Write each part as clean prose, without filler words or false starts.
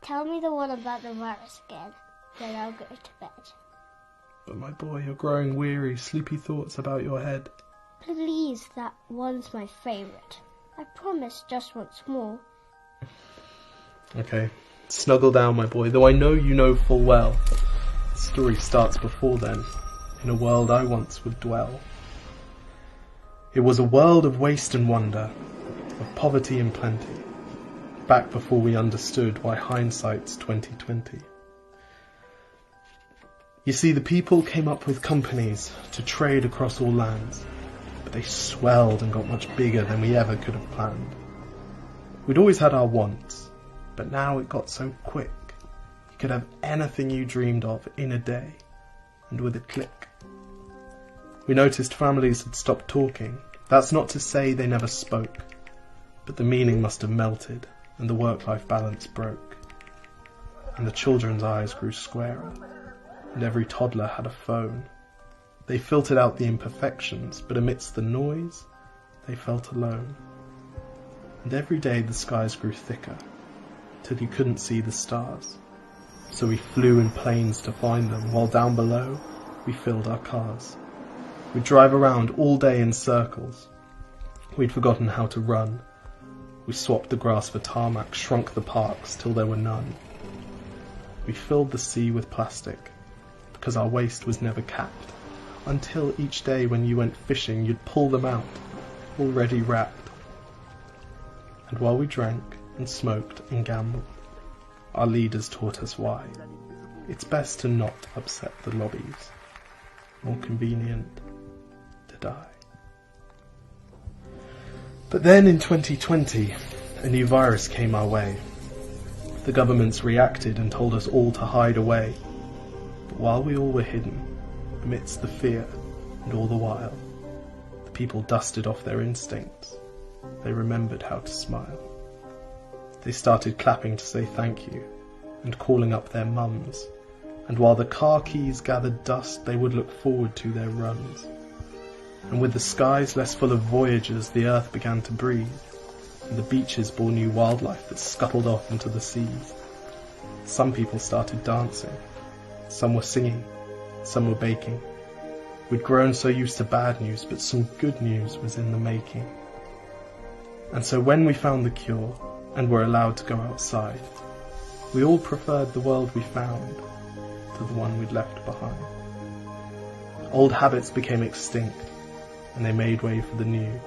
Tell me the one about the virus again, then I'll go to bed. But my boy, you're growing weary, sleepy thoughts about your head. Please, that one's my favourite. I promise just once more. Okay, snuggle down, my boy, though I know you know full well. The story starts before then, in a world I once would dwell. It was a world of waste and wonder, of poverty and plenty, back before we understood why hindsight's 2020. You see, the people came up with companies to trade across all lands, but they swelled and got much bigger than we ever could have planned. We'd always had our wants, but now it got so quick. You could have anything you dreamed of in a day, and with a click. We noticed families had stopped talking. That's not to say they never spoke, but the meaning must have melted, and the work-life balance broke. And the children's eyes grew squarer, and every toddler had a phone. They filtered out the imperfections, but amidst the noise, they felt alone. And every day the skies grew thicker, till you couldn't see the stars. So we flew in planes to find them, while down below we filled our cars. We'd drive around all day in circles. We'd forgotten how to run. We swapped the grass for tarmac, shrunk the parks till there were none. We filled the sea with plastic, because our waste was never capped, until each day when you went fishing you'd pull them out, already wrapped. And while we drank and smoked and gambled, our leaders taught us why. It's best to not upset the lobbies. More convenient to die. But then in 2020, a new virus came our way. The governments reacted and told us all to hide away. But while we all were hidden, amidst the fear and all the while, the people dusted off their instincts. They remembered how to smile. They started clapping to say thank you and calling up their mums. And while the car keys gathered dust, they would look forward to their runs. And with the skies less full of voyagers, the earth began to breathe, and the beaches bore new wildlife that scuttled off into the seas. Some people started dancing, some were singing, some were baking. We'd grown so used to bad news, but some good news was in the making. And so when we found the cure, and were allowed to go outside, we all preferred the world we found to the one we'd left behind. Old habits became extinct, and they made way for the new,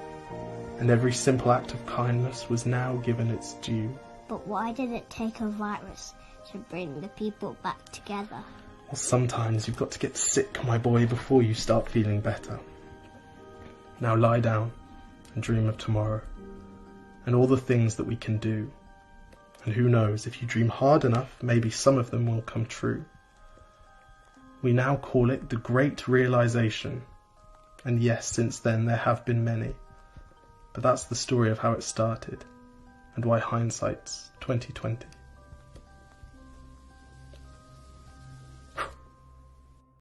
and every simple act of kindness was now given its due. But why did it take a virus to bring the people back together? Well, sometimes you've got to get sick, my boy, before you start feeling better. Now lie down and dream of tomorrow, and all the things that we can do. And who knows, if you dream hard enough, maybe some of them will come true. We now call it the Great Realization. And yes, since then there have been many. But that's the story of how it started, and why hindsight's 2020.